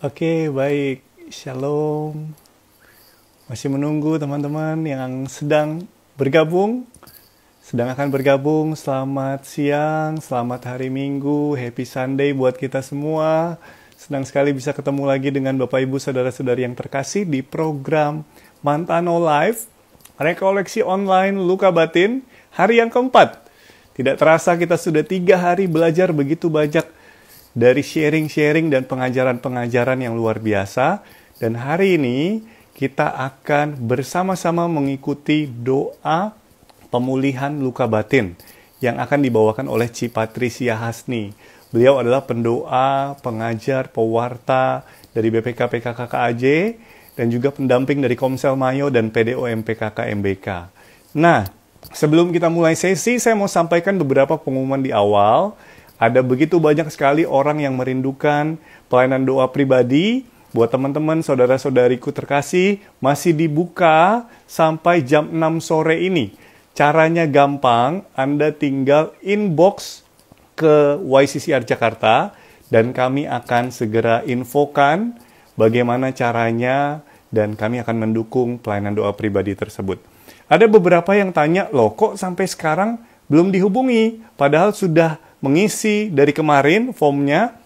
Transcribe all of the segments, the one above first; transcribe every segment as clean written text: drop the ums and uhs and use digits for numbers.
Oke, baik. Shalom. Masih menunggu teman-teman yang sedang bergabung, sedang akan bergabung. Selamat siang, selamat hari Minggu, happy Sunday buat kita semua. Senang sekali bisa ketemu lagi dengan Bapak Ibu Saudara-saudari yang terkasih di program Mantano Live, rekoleksi online Luka Batin, hari yang keempat. Tidak terasa kita sudah 3 hari belajar begitu banyak dari sharing-sharing dan pengajaran-pengajaran yang luar biasa. Dan hari ini kita akan bersama-sama mengikuti doa pemulihan luka batin yang akan dibawakan oleh Ci Patricia Hasni. Beliau adalah pendoa, pengajar, pewarta dari BPK PKK KAJ dan juga pendamping dari Komsel Mayo dan PDOM PKK MBK. Nah, sebelum kita mulai sesi, saya mau sampaikan beberapa pengumuman di awal. Ada begitu banyak sekali orang yang merindukan pelayanan doa pribadi. Buat teman-teman, saudara-saudariku terkasih, masih dibuka sampai jam 6 sore ini. Caranya gampang, Anda tinggal inbox ke YCCR Jakarta, dan kami akan segera infokan bagaimana caranya, dan kami akan mendukung pelayanan doa pribadi tersebut. Ada beberapa yang tanya, loh kok sampai sekarang belum dihubungi? Padahal sudah mengisi dari kemarin formnya.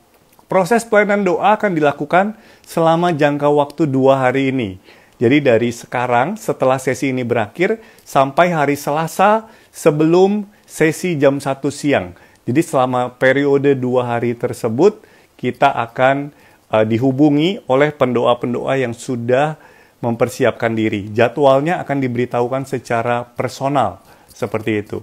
Proses pelayanan doa akan dilakukan selama jangka waktu 2 hari ini. Jadi dari sekarang setelah sesi ini berakhir sampai hari Selasa sebelum sesi jam 1 siang. Jadi selama periode 2 hari tersebut kita akan dihubungi oleh pendoa-pendoa yang sudah mempersiapkan diri. Jadwalnya akan diberitahukan secara personal seperti itu.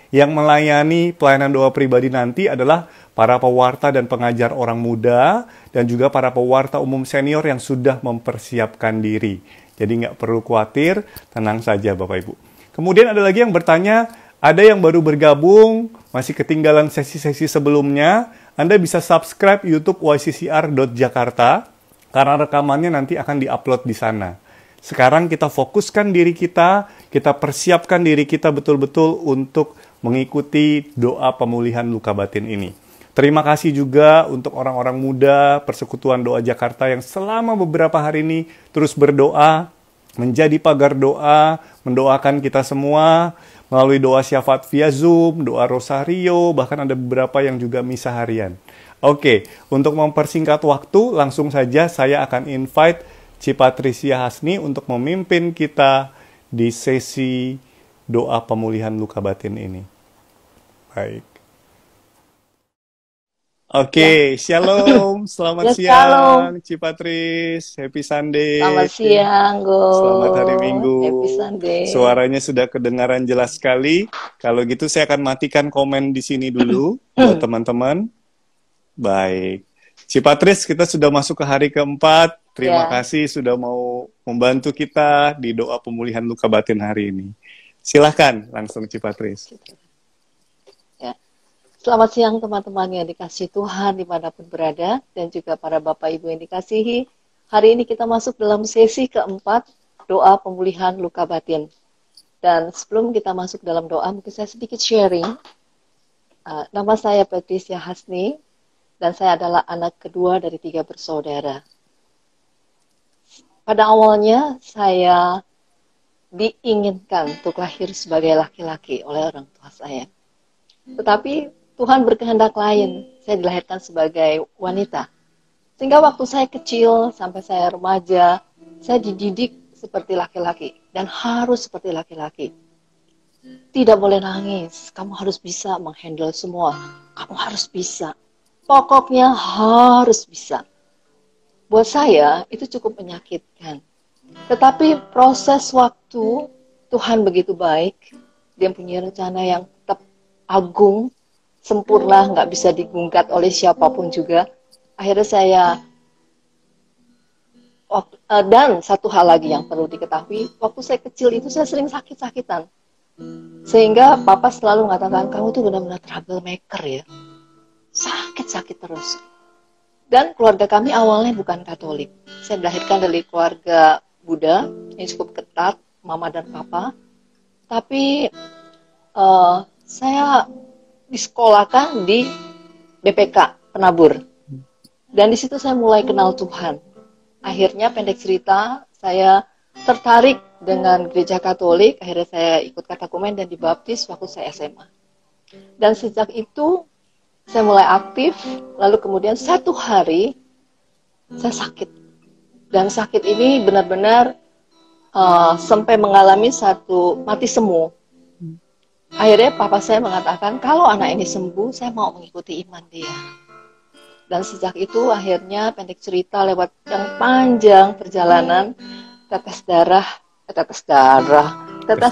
Yang melayani pelayanan doa pribadi nanti adalah para pewarta dan pengajar orang muda, dan juga para pewarta umum senior yang sudah mempersiapkan diri. Jadi nggak perlu khawatir, tenang saja Bapak Ibu. Kemudian ada lagi yang bertanya, ada yang baru bergabung, masih ketinggalan sesi-sesi sebelumnya, Anda bisa subscribe YouTube yccr.jakarta, karena rekamannya nanti akan diupload di sana. Sekarang kita fokuskan diri kita persiapkan diri kita betul-betul untuk mengikuti doa pemulihan luka batin ini. Terima kasih juga untuk orang-orang muda Persekutuan Doa Jakarta yang selama beberapa hari ini terus berdoa, menjadi pagar doa, mendoakan kita semua melalui doa syafaat via Zoom, doa rosario, bahkan ada beberapa yang juga misa harian. Oke, untuk mempersingkat waktu, langsung saja saya akan invite Ci Patricia Hasni untuk memimpin kita di sesi doa pemulihan luka batin ini. Baik. Oke, shalom. Selamat siang, Shalom. Ci Patris. Happy Sunday. Selamat siang, Go. Selamat hari Minggu. Happy Sunday. Suaranya sudah kedengaran jelas sekali. Kalau gitu saya akan matikan komen di sini dulu buat teman-teman. Baik. Ci Patris, kita sudah masuk ke hari keempat. Terima kasih sudah mau membantu kita di doa pemulihan luka batin hari ini. Silahkan langsung Ci Patris. Ya. Selamat siang teman-teman yang dikasihi Tuhan dimanapun berada, dan juga para Bapak Ibu yang dikasihi. Hari ini kita masuk dalam sesi keempat, doa pemulihan luka batin. Dan sebelum kita masuk dalam doa, mungkin saya sedikit sharing. Nama saya Patricia Hasni, dan saya adalah anak kedua dari 3 bersaudara. Pada awalnya saya diinginkan untuk lahir sebagai laki-laki oleh orang tua saya. Tetapi Tuhan berkehendak lain. Saya dilahirkan sebagai wanita. Sehingga waktu saya kecil sampai saya remaja, saya dididik seperti laki-laki dan harus seperti laki-laki. Tidak boleh nangis, kamu harus bisa menghandle semua. Kamu harus bisa. Pokoknya harus bisa. Buat saya itu cukup menyakitkan. Tetapi proses waktu, Tuhan begitu baik. Dia punya rencana yang tetap agung, sempurna, nggak bisa digungkat oleh siapapun juga. Akhirnya saya, dan satu hal lagi yang perlu diketahui, waktu saya kecil itu saya sering sakit-sakitan. Sehingga Papa selalu mengatakan, kamu tuh benar-benar troublemaker ya. Sakit-sakit terus. Dan keluarga kami awalnya bukan Katolik. Saya dilahirkan dari keluarga Buddha yang cukup ketat, Mama dan Papa. Tapi saya disekolahkan di BPK Penabur. Dan di situ saya mulai kenal Tuhan. Akhirnya pendek cerita, saya tertarik dengan gereja Katolik. Akhirnya saya ikut katekumen dan dibaptis waktu saya SMA. Dan sejak itu saya mulai aktif. Lalu kemudian satu hari saya sakit. Dan sakit ini benar-benar sampai mengalami satu mati semu. Akhirnya papa saya mengatakan, kalau anak ini sembuh, saya mau mengikuti iman dia. Dan sejak itu akhirnya pendek cerita lewat yang panjang perjalanan, tetes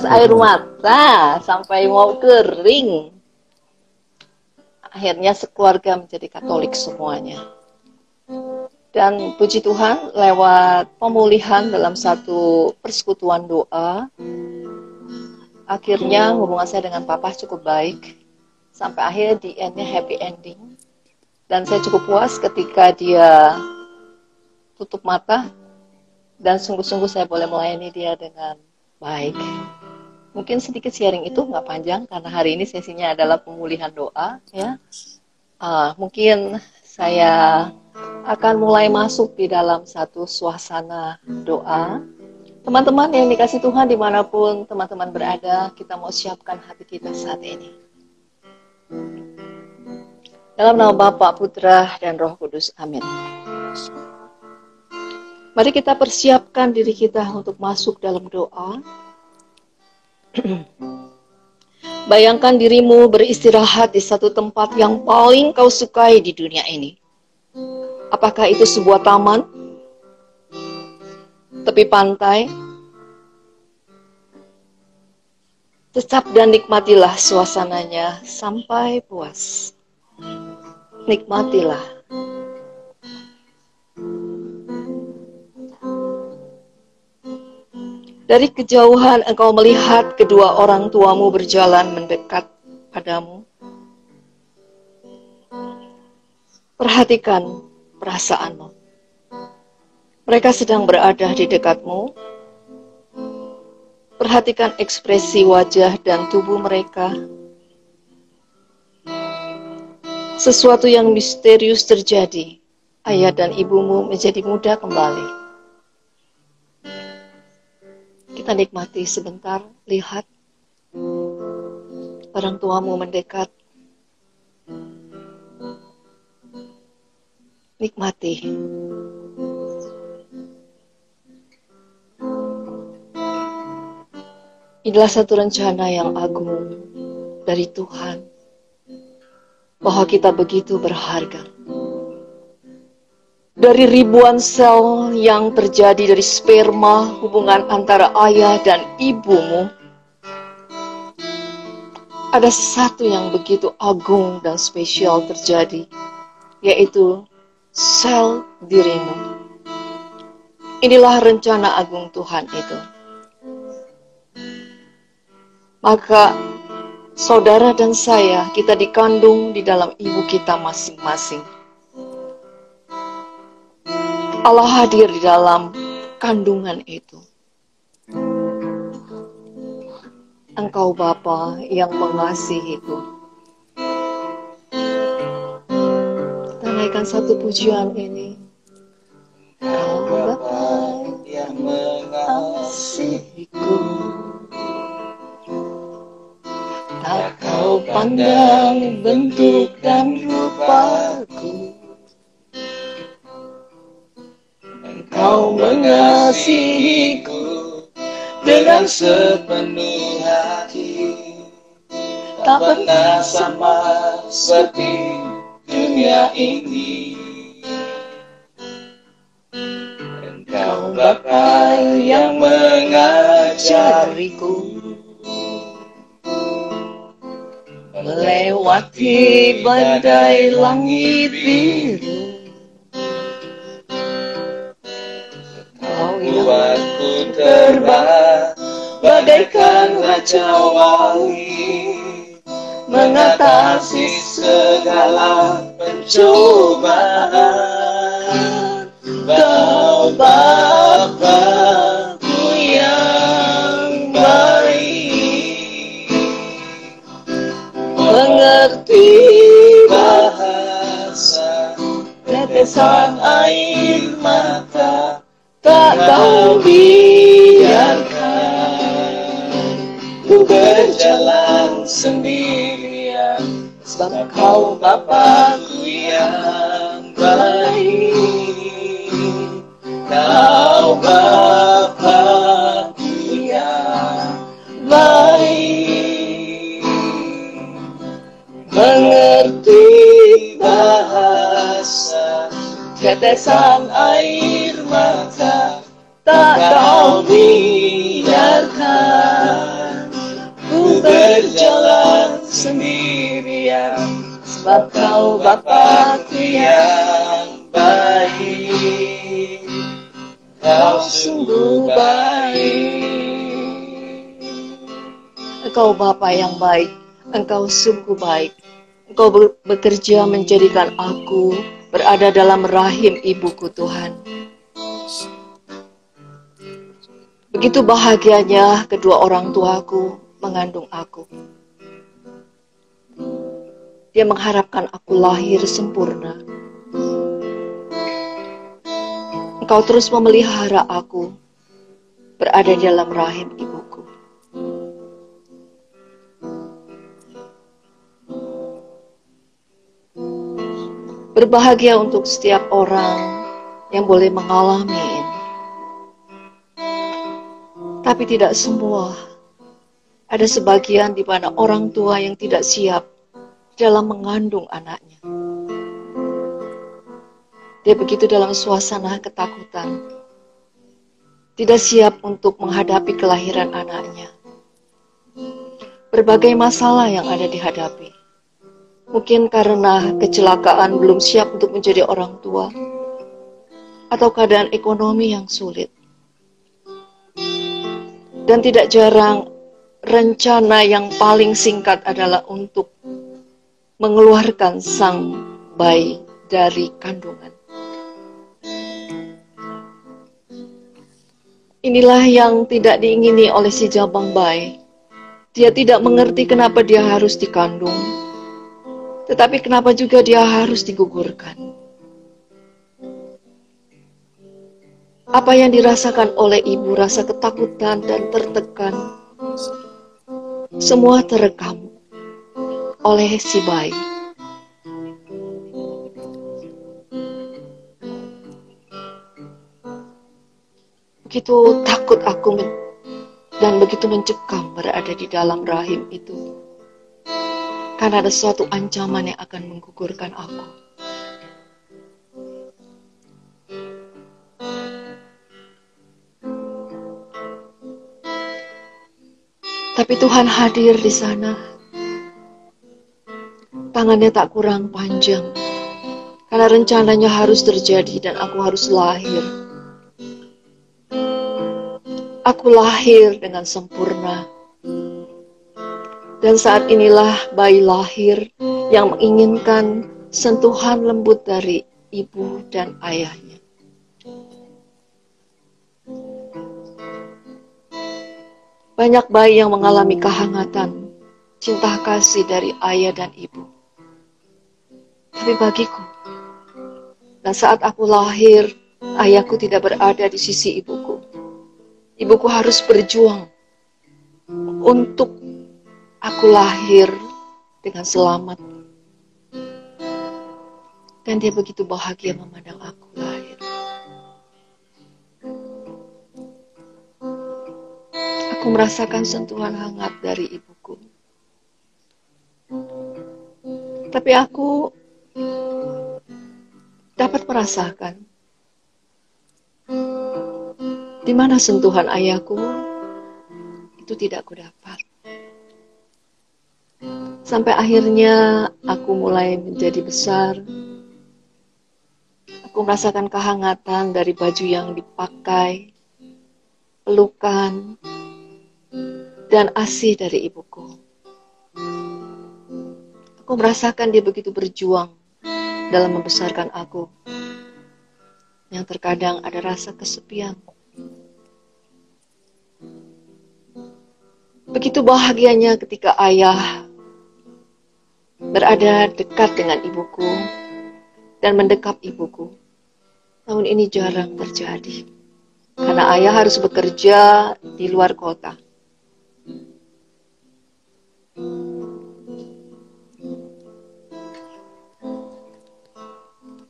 air mata sampai mau kering. Akhirnya sekeluarga menjadi Katolik semuanya. Dan puji Tuhan lewat pemulihan dalam satu persekutuan doa, akhirnya hubungan saya dengan papa cukup baik. Sampai akhirnya di endnya happy ending. Dan saya cukup puas ketika dia tutup mata. Dan sungguh-sungguh saya boleh melayani dia dengan baik. Mungkin sedikit sharing itu nggak panjang, karena hari ini sesinya adalah pemulihan doa. Ya. Mungkin saya akan mulai masuk di dalam satu suasana doa. Teman-teman yang dikasih Tuhan dimanapun teman-teman berada, kita mau siapkan hati kita saat ini. Dalam nama Bapa, Putra, dan Roh Kudus. Amin. Mari kita persiapkan diri kita untuk masuk dalam doa. Bayangkan dirimu beristirahat di satu tempat yang paling kau sukai di dunia ini. Apakah itu sebuah taman? Tepi pantai? Tetap dan nikmatilah suasananya sampai puas. Nikmatilah. Dari kejauhan engkau melihat kedua orang tuamu berjalan mendekat padamu. Perhatikan perasaanmu. Mereka sedang berada di dekatmu. Perhatikan ekspresi wajah dan tubuh mereka. Sesuatu yang misterius terjadi. Ayah dan ibumu menjadi muda kembali. Kita nikmati sebentar, lihat orang tuamu mendekat. Nikmati. Inilah satu rencana yang agung dari Tuhan, bahwa kita begitu berharga. Dari ribuan sel yang terjadi dari sperma, hubungan antara ayah dan ibumu, ada sesuatu yang begitu agung dan spesial terjadi, yaitu sel dirimu. Inilah rencana agung Tuhan itu. Maka saudara dan saya, kita dikandung di dalam ibu kita masing-masing. Allah hadir di dalam kandungan itu. Engkau Bapa yang mengasihiku. Kita naikkan satu pujian ini. Engkau Bapa yang mengasihiku. Tak kau pandang bentuk dan rupaku. Engkau mengasihiku dengan sepenuh hati. Tak pernah sama seperti dunia ini. Engkau Bapa yang mengajariku melewati badai langit biru. Buatku terbang bagaikan raja wali, mengatasi segala pencobaan. Kau Bapa-Ku yang baik, mengerti bahasa Tetesan air mata tak kau biarkan ku berjalan sendirian, sebab kau Bapakku yang baik. Kau Bapakku yang baik, mengerti bahasa tetesan air mata tak kau biarkan ku berjalan sendirian, sebab kau Bapakku yang baik. Kau sungguh baik. Engkau Bapa yang baik, Engkau sungguh baik. Engkau bekerja menjadikan aku berada dalam rahim ibuku, Tuhan. Begitu bahagianya kedua orang tuaku mengandung aku. Dia mengharapkan aku lahir sempurna. Engkau terus memelihara aku berada dalam rahim ibuku. Berbahagia untuk setiap orang yang boleh mengalami ini. Tapi tidak semua. Ada sebagian di mana orang tua yang tidak siap dalam mengandung anaknya. Dia begitu dalam suasana ketakutan. Tidak siap untuk menghadapi kelahiran anaknya. Berbagai masalah yang ada dihadapi. Mungkin karena kecelakaan belum siap untuk menjadi orang tua. Atau keadaan ekonomi yang sulit. Dan tidak jarang rencana yang paling singkat adalah untuk mengeluarkan sang bayi dari kandungan. Inilah yang tidak diingini oleh si jabang bayi. Dia tidak mengerti kenapa dia harus dikandung, tetapi kenapa juga dia harus digugurkan. Apa yang dirasakan oleh ibu, rasa ketakutan dan tertekan, semua terekam oleh si bayi. Begitu takut aku dan begitu mencekam berada di dalam rahim itu. Karena ada suatu ancaman yang akan menggugurkan aku. Tapi Tuhan hadir di sana. Tangannya tak kurang panjang. Karena rencananya harus terjadi dan aku harus lahir. Aku lahir dengan sempurna. Dan saat inilah bayi lahir yang menginginkan sentuhan lembut dari ibu dan ayahnya. Banyak bayi yang mengalami kehangatan, cinta kasih dari ayah dan ibu. Tapi bagiku, dan saat aku lahir, ayahku tidak berada di sisi ibuku. Ibuku harus berjuang untuk aku lahir dengan selamat. Dan dia begitu bahagia memandang aku lahir. Aku merasakan sentuhan hangat dari ibuku. Tapi aku dapat merasakan di mana sentuhan ayahku itu tidak kudapat. Sampai akhirnya aku mulai menjadi besar. Aku merasakan kehangatan dari baju yang dipakai, pelukan, dan ASI dari ibuku. Aku merasakan dia begitu berjuang dalam membesarkan aku. Yang terkadang ada rasa kesepian. Begitu bahagianya ketika ayah berada dekat dengan ibuku dan mendekap ibuku. Namun ini jarang terjadi, karena ayah harus bekerja di luar kota.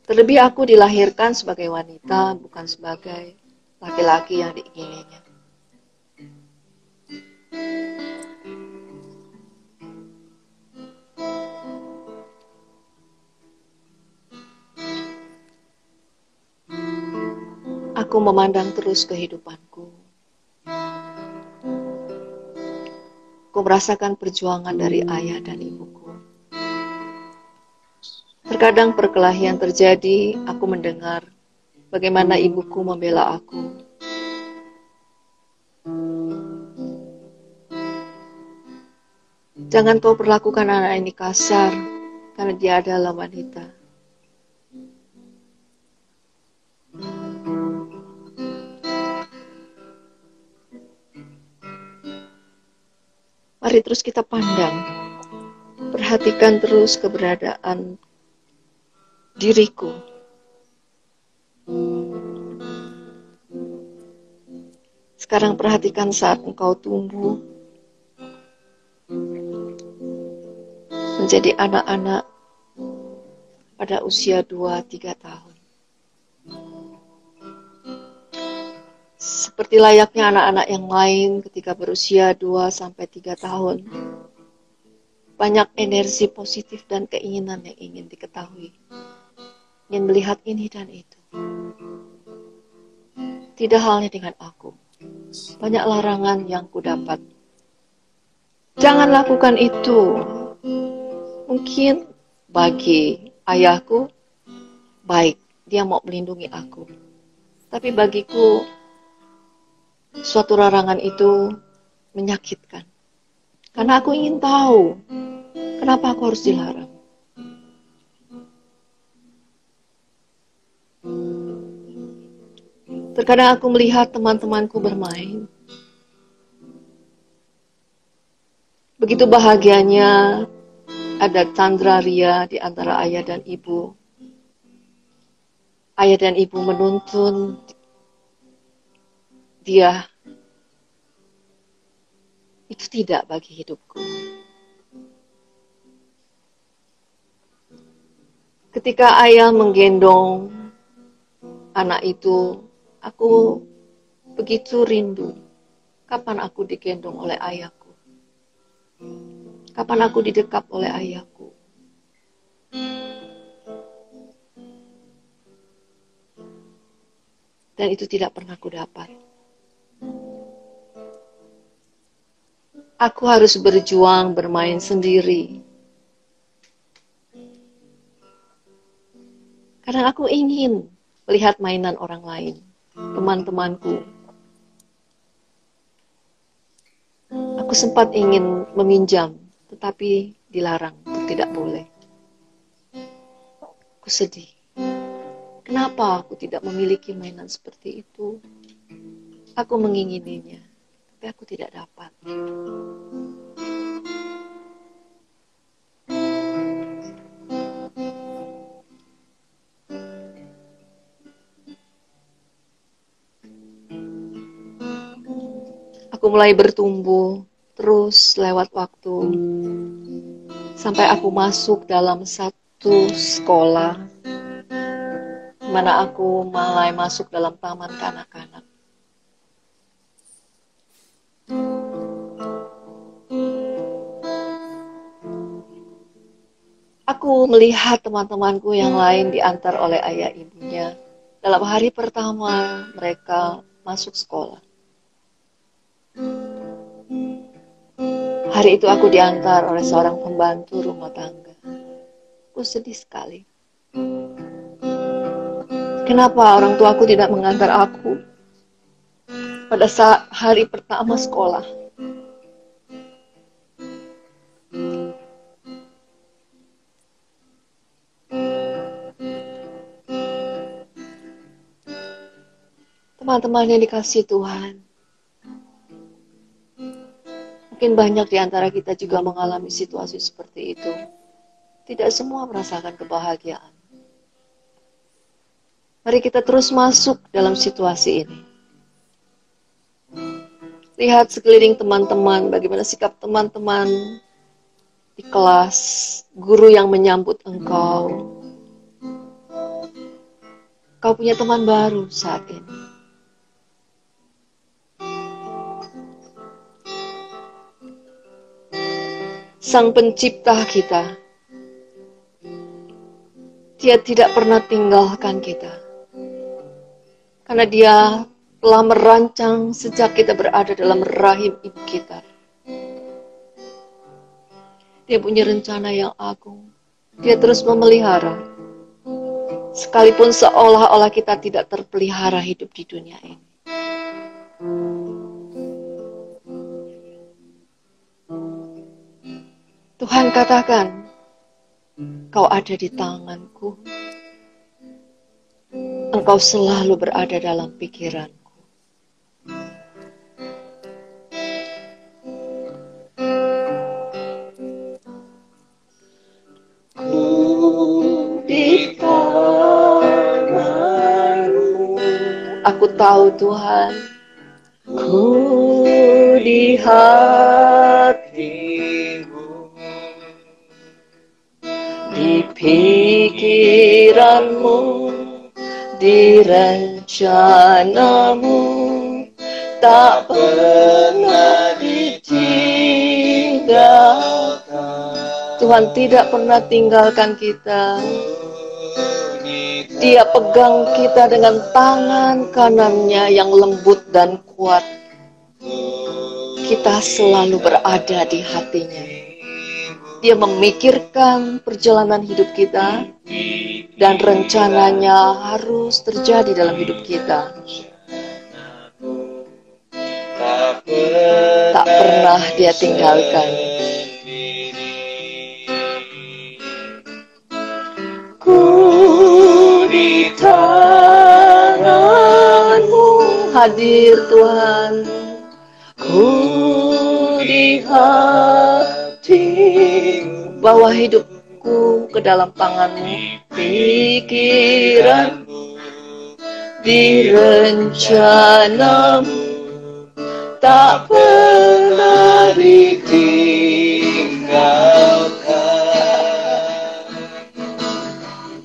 Terlebih aku dilahirkan sebagai wanita, bukan sebagai laki-laki yang diingininya. Aku memandang terus kehidupanku. Aku merasakan perjuangan dari ayah dan ibuku. Terkadang perkelahian terjadi, aku mendengar bagaimana ibuku membela aku. Jangan kau perlakukan anak ini kasar, karena dia adalah wanita. Mari terus kita pandang, perhatikan terus keberadaan diriku. Sekarang perhatikan saat engkau tumbuh menjadi anak-anak pada usia 2-3 tahun. Seperti layaknya anak-anak yang lain ketika berusia 2-3 tahun. Banyak energi positif dan keinginan yang ingin diketahui. Ingin melihat ini dan itu. Tidak halnya dengan aku. Banyak larangan yang kudapat. Jangan lakukan itu. Mungkin bagi ayahku baik, dia mau melindungi aku. Tapi bagiku suatu larangan itu menyakitkan. Karena aku ingin tahu kenapa aku harus dilarang. Terkadang aku melihat teman-temanku bermain. Begitu bahagianya ada Chandra Ria di antara ayah dan ibu. Ayah dan ibu menuntun dia. Itu tidak bagi hidupku. Ketika ayah menggendong anak itu, aku begitu rindu. Kapan aku digendong oleh ayahku? Kapan aku didekap oleh ayahku? Dan itu tidak pernah aku dapat. Aku harus berjuang bermain sendiri. Karena aku ingin melihat mainan orang lain, teman-temanku. Aku sempat ingin meminjam, tetapi dilarang, tidak boleh. Aku sedih. Kenapa aku tidak memiliki mainan seperti itu? Aku mengingininya, tapi aku tidak dapat. Aku mulai bertumbuh terus lewat waktu. Sampai aku masuk dalam satu sekolah di mana aku mulai masuk dalam taman kanak-kanak. Aku melihat teman-temanku yang lain diantar oleh ayah ibunya. Dalam hari pertama mereka masuk sekolah. Hari itu aku diantar oleh seorang pembantu rumah tangga. Aku sedih sekali. Kenapa orang tuaku tidak mengantar aku pada saat hari pertama sekolah? Teman-teman yang dikasihi Tuhan, mungkin banyak di antara kita juga mengalami situasi seperti itu. Tidak semua merasakan kebahagiaan. Mari kita terus masuk dalam situasi ini. Lihat sekeliling teman-teman, bagaimana sikap teman-teman di kelas, guru yang menyambut engkau. Kau punya teman baru saat ini. Sang pencipta kita, Dia tidak pernah tinggalkan kita. Karena Dia telah merancang sejak kita berada dalam rahim ibu kita. Dia punya rencana yang agung. Dia terus memelihara. Sekalipun seolah-olah kita tidak terpelihara hidup di dunia ini. Tuhan katakan, kau ada di tanganku. Engkau selalu berada dalam pikiranku. Di tanganmu, Aku tahu Tuhan, ku di hatimu, di pikiranmu, di rencanamu, tak pernah ditinggalkan. Tuhan tidak pernah tinggalkan kita. Dia pegang kita dengan tangan kanannya yang lembut dan kuat. Kita selalu berada di hatinya. Dia memikirkan perjalanan hidup kita dan rencananya harus terjadi dalam hidup kita. Tak pernah Dia tinggalkan. Ku di tanganmu, Hadir Tuhan. ku di hatimu, Bawa hidupku ke dalam tangan-Mu. pikiranmu, di rencanamu, tak pernah ditinggalkan.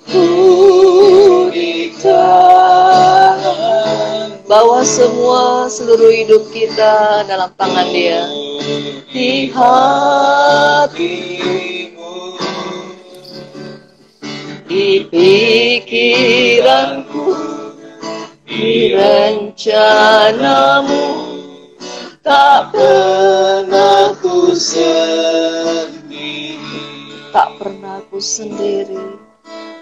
Ku di tangan, Bawa seluruh hidup kita dalam tangan Dia. di hatimu, di pikiranku, di rencanamu, tak pernah ku sendiri, Tak pernah aku sendiri.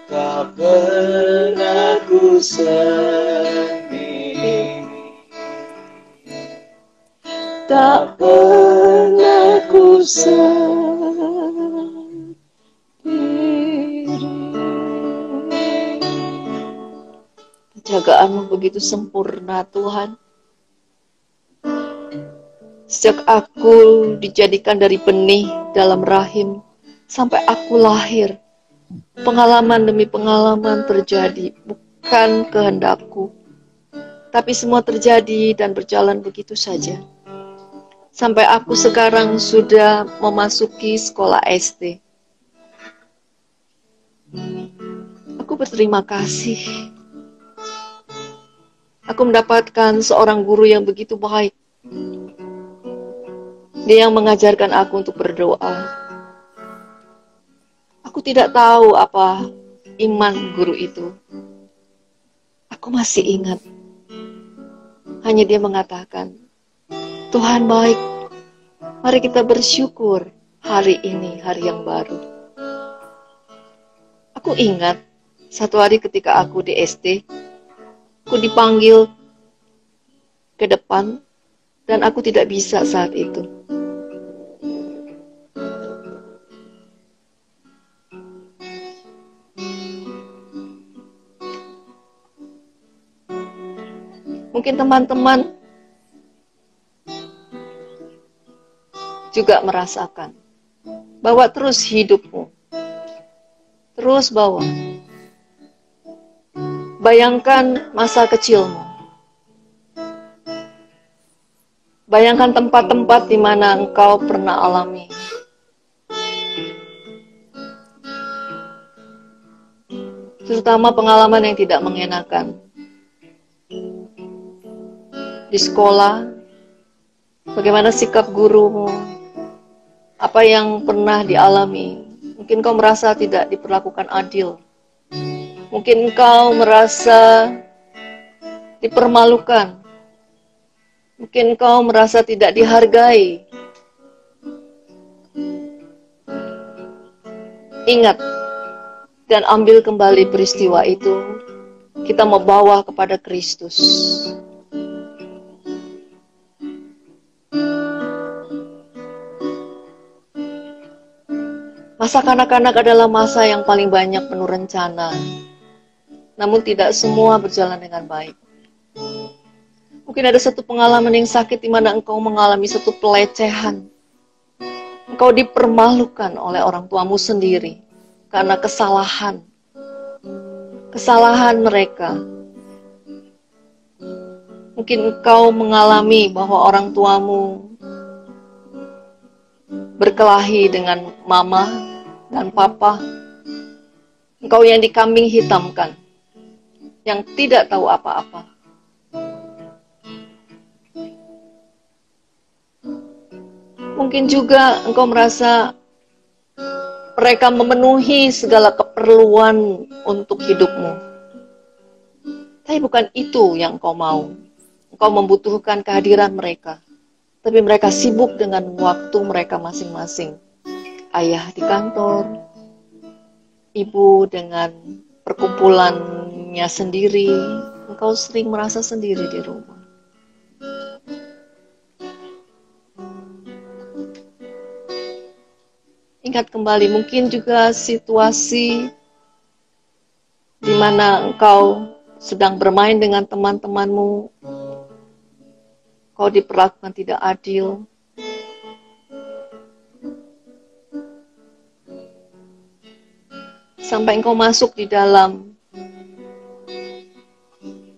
tak pernah ku sendiri, tak pernah ku sendiri. Penjagaanmu begitu sempurna Tuhan. Sejak aku dijadikan dari benih dalam rahim sampai aku lahir, pengalaman demi pengalaman terjadi, bukan kehendakku. Tapi semua terjadi dan berjalan begitu saja. Sampai aku sekarang sudah memasuki sekolah SD. Aku berterima kasih. Aku mendapatkan seorang guru yang begitu baik. Dia yang mengajarkan aku untuk berdoa. Aku tidak tahu apa iman guru itu. Aku masih ingat. Hanya dia mengatakan, Tuhan baik, mari kita bersyukur hari ini, hari yang baru. Aku ingat, satu hari ketika aku di SD, aku dipanggil ke depan, dan aku tidak bisa saat itu. Mungkin teman-teman juga merasakan bahwa terus hidupmu, terus bawa. Bayangkan masa kecilmu. Bayangkan tempat-tempat di mana engkau pernah alami. Terutama pengalaman yang tidak mengenakan. Di sekolah, bagaimana sikap gurumu, apa yang pernah dialami. Mungkin kau merasa tidak diperlakukan adil. Mungkin kau merasa dipermalukan. Mungkin kau merasa tidak dihargai. Ingat dan ambil kembali peristiwa itu. Kita membawa kepada Kristus. Masa kanak-kanak adalah masa yang paling banyak penuh rencana. Namun tidak semua berjalan dengan baik. Mungkin ada satu pengalaman yang sakit di mana engkau mengalami satu pelecehan. Engkau dipermalukan oleh orang tuamu sendiri karena kesalahan mereka. Mungkin engkau mengalami bahwa orang tuamu berkelahi dengan mama dan papa. Engkau yang dikambing hitamkan, yang tidak tahu apa-apa. Mungkin juga engkau merasa mereka memenuhi segala keperluan untuk hidupmu. Tapi bukan itu yang engkau mau. Engkau membutuhkan kehadiran mereka. Tapi mereka sibuk dengan waktu mereka masing-masing. Ayah di kantor, ibu dengan perkumpulannya sendiri. Engkau sering merasa sendiri di rumah. Ingat kembali, mungkin juga situasi di mana engkau sedang bermain dengan teman-temanmu, kau diperlakukan tidak adil. Sampai engkau masuk di dalam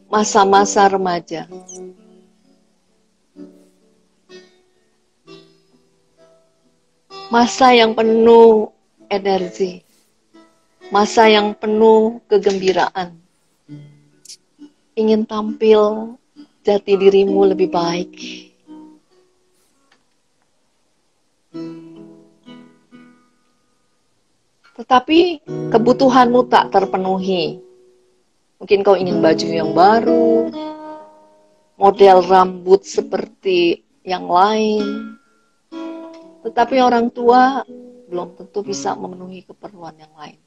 masa-masa remaja. Masa yang penuh energi. Masa yang penuh kegembiraan. Ingin tampil jati dirimu lebih baik. Tetapi kebutuhanmu tak terpenuhi. Mungkin kau ingin baju yang baru, model rambut seperti yang lain. Tetapi orang tua belum tentu bisa memenuhi keperluan yang lain.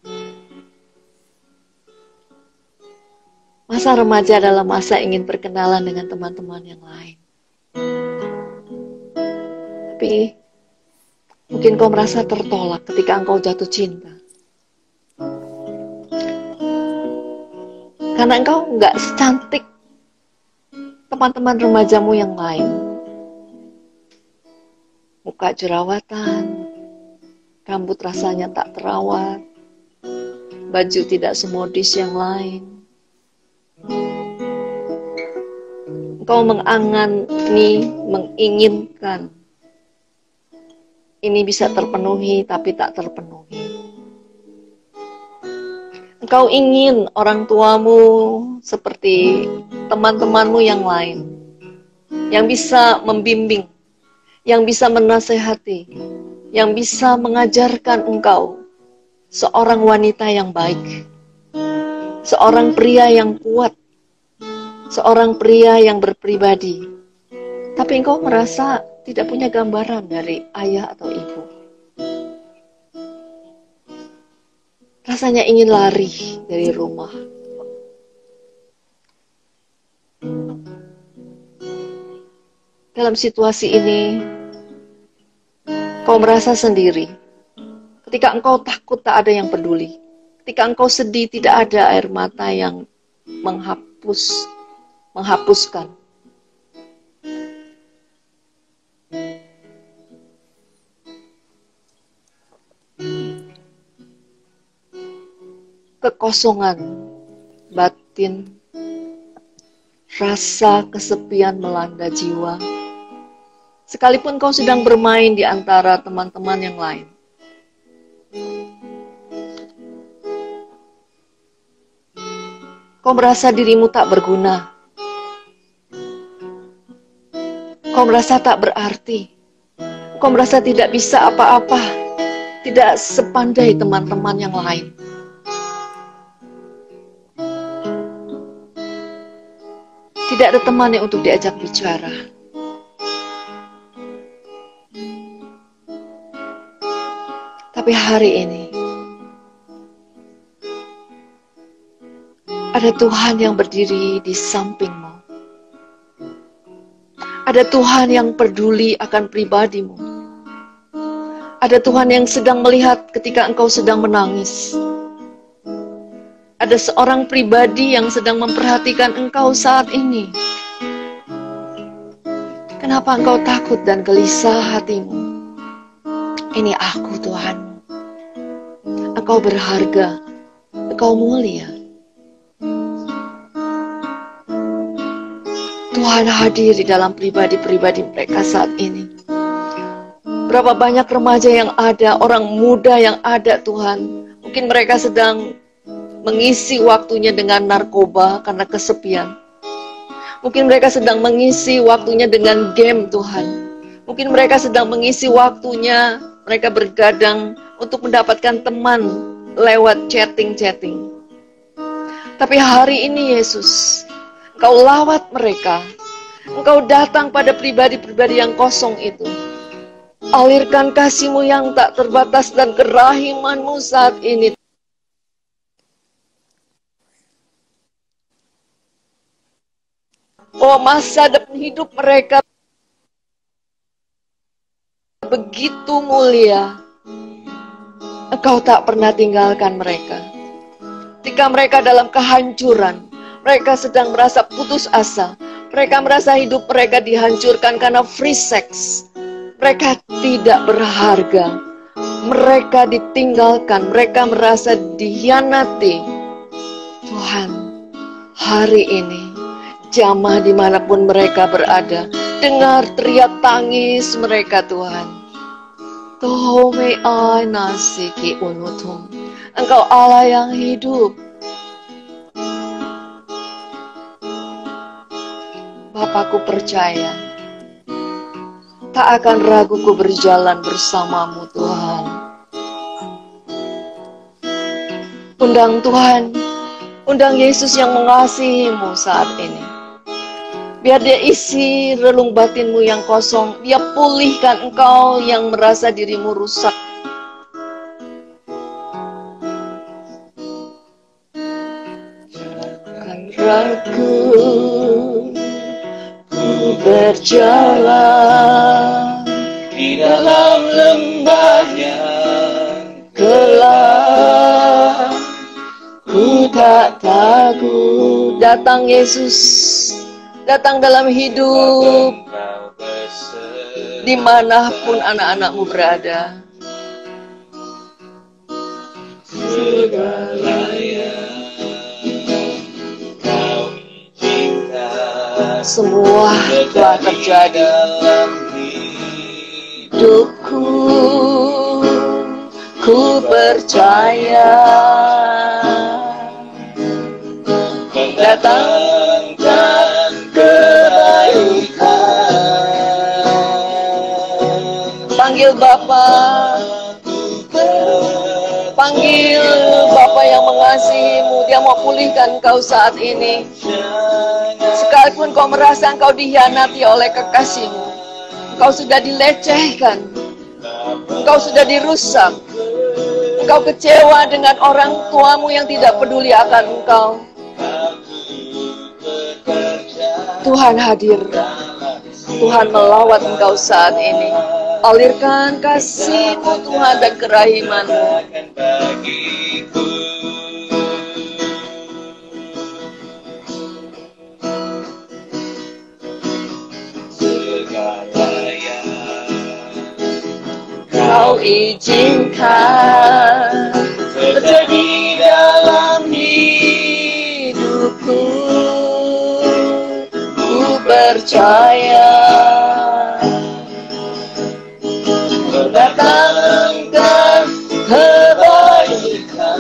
Masa remaja adalah masa ingin berkenalan dengan teman-teman yang lain. Tapi mungkin kau merasa tertolak ketika engkau jatuh cinta. Karena engkau nggak secantik teman-teman remajamu yang lain. Muka jerawatan, rambut rasanya tak terawat, baju tidak semodis yang lain. Engkau menginginkan ini bisa terpenuhi tapi tak terpenuhi. Engkau ingin orang tuamu seperti teman-temanmu yang lain, yang bisa membimbing, yang bisa menasehati, yang bisa mengajarkan engkau seorang wanita yang baik, seorang pria yang kuat, seorang pria yang berpribadi. Tapi engkau merasa tidak punya gambaran dari ayah atau ibu. Rasanya ingin lari dari rumah. Dalam situasi ini, kau merasa sendiri. Ketika engkau takut, tak ada yang peduli. Ketika engkau sedih, tidak ada air mata yang menghapuskan. Kekosongan batin, rasa kesepian melanda jiwa. Sekalipun kau sedang bermain di antara teman-teman yang lain. Kau merasa dirimu tak berguna. Kau merasa tak berarti. Kau merasa tidak bisa apa-apa. Tidak sepandai teman-teman yang lain. Tidak ada teman yang untuk diajak bicara. Tapi hari ini, ada Tuhan yang berdiri di sampingmu. Ada Tuhan yang peduli akan pribadimu. Ada Tuhan yang sedang melihat ketika engkau sedang menangis. Ada seorang pribadi yang sedang memperhatikan engkau saat ini. Kenapa engkau takut dan gelisah hatimu? Ini aku, Tuhan. Engkau berharga. Engkau mulia. Tuhan hadir di dalam pribadi-pribadi mereka saat ini. Berapa banyak remaja yang ada, orang muda yang ada, Tuhan. Mungkin mereka sedang mengisi waktunya dengan narkoba karena kesepian. Mungkin mereka sedang mengisi waktunya dengan game, Tuhan. Mungkin mereka sedang mengisi waktunya, mereka bergadang untuk mendapatkan teman lewat chatting-chatting. Tapi hari ini, Yesus, Engkau lawat mereka. Engkau datang pada pribadi-pribadi yang kosong itu. Alirkan kasih-Mu yang tak terbatas dan kerahiman-Mu saat ini. Oh, masa depan hidup mereka begitu mulia. Engkau tak pernah tinggalkan mereka. Ketika mereka dalam kehancuran, mereka sedang merasa putus asa. Mereka merasa hidup mereka dihancurkan karena free sex. Mereka tidak berharga. Mereka ditinggalkan. Mereka merasa dikhianati. Tuhan, hari ini, jamah dimanapun mereka berada, dengar teriak tangis mereka, Tuhan. Tohome ai nasiki unutum. Engkau Allah yang hidup. Bapakku percaya, tak akan ragu ku berjalan bersamamu, Tuhan. Undang Tuhan, undang Yesus yang mengasihimu saat ini. Biar dia isi relung batinmu yang kosong, dia pulihkan engkau yang merasa dirimu rusak. Jangan ragu, ku berjalan di dalam lembah yang gelap. Ku tak takut. Datang Yesus, datang dalam hidup dimanapun anak-anakmu berada. Segala yang kau izinkan, Semua telah terjadi. Hidupku, ku percaya mendatangkan kebaikan. Panggil Bapa, panggil Bapa yang mengasihimu. Dia mau pulihkan kau saat ini. Sekalipun kau merasa engkau dikhianati oleh kekasihmu, engkau sudah dilecehkan, engkau sudah dirusak, engkau kecewa dengan orang tuamu yang tidak peduli akan engkau. Tuhan hadir. Tuhan melawat engkau saat ini. Alirkan kasih-Mu Tuhan dan kerahiman-Mu. Kau izinkan terjadi dalam hidupku. percaya mendatangkan kebaikan.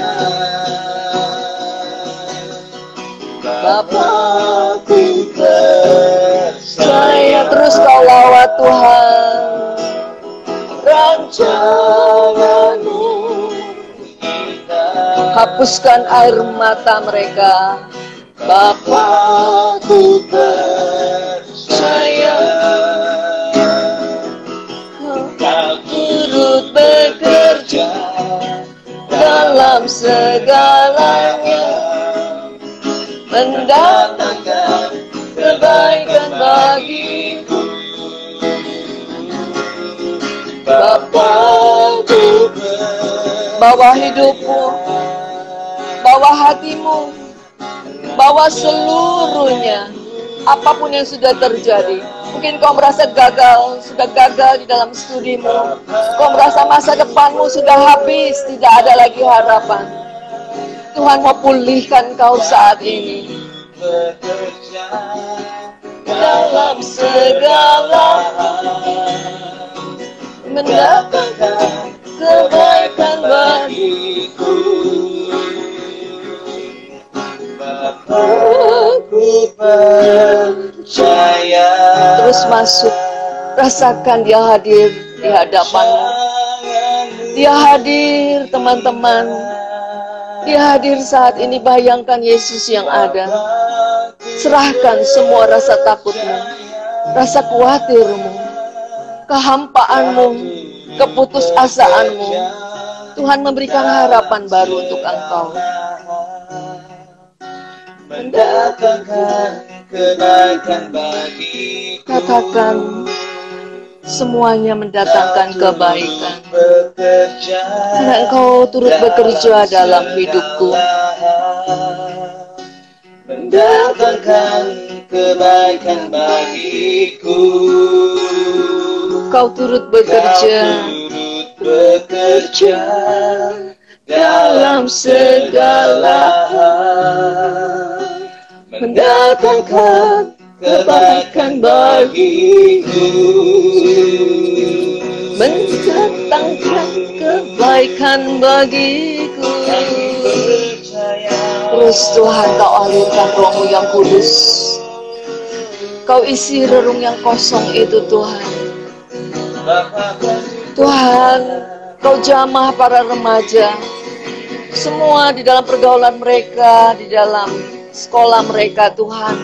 Bapa-Ku percaya. Terus kau lawat Tuhan rancangan-Mu. Hapuskan air mata mereka. Bapa-Ku percaya Kau turut bekerja dalam segalanya, mendatangkan kebaikan bagiku. Bapa-Ku, bawa hidupmu, bawa hatimu, bawa seluruhnya, apapun yang sudah terjadi. Mungkin kau merasa gagal, sudah gagal di dalam studimu. Kau merasa masa depanmu sudah habis, tidak ada lagi harapan. Tuhan mau pulihkan kau saat ini. Dalam segala hal, mendatangkan kebaikan bagiku. Bapa-Ku percaya. Terus masuk, rasakan Dia hadir di hadapanmu. Dia hadir, teman-teman. Dia hadir saat ini. Bayangkan Yesus yang ada. Serahkan semua rasa takutmu, rasa khawatirmu, kehampaanmu, keputusasaanmu. Tuhan memberikan harapan baru untuk engkau. Mendatangkan kebaikan bagiku. Katakan, semuanya mendatangkan kebaikan. Karena engkau turut bekerja dalam hidupku. Mendatangkan kebaikan bagiku. Kau turut bekerja dalam segala hal, mendatangkan kebaikan bagiku. Mendatangkan kebaikan bagiku. Terus Tuhan, kau alirkan Roh-Mu yang kudus. Kau isi relung yang kosong itu, Tuhan. Tuhan, kau jamah para remaja. Semua di dalam pergaulan mereka, di dalam sekolah mereka, Tuhan.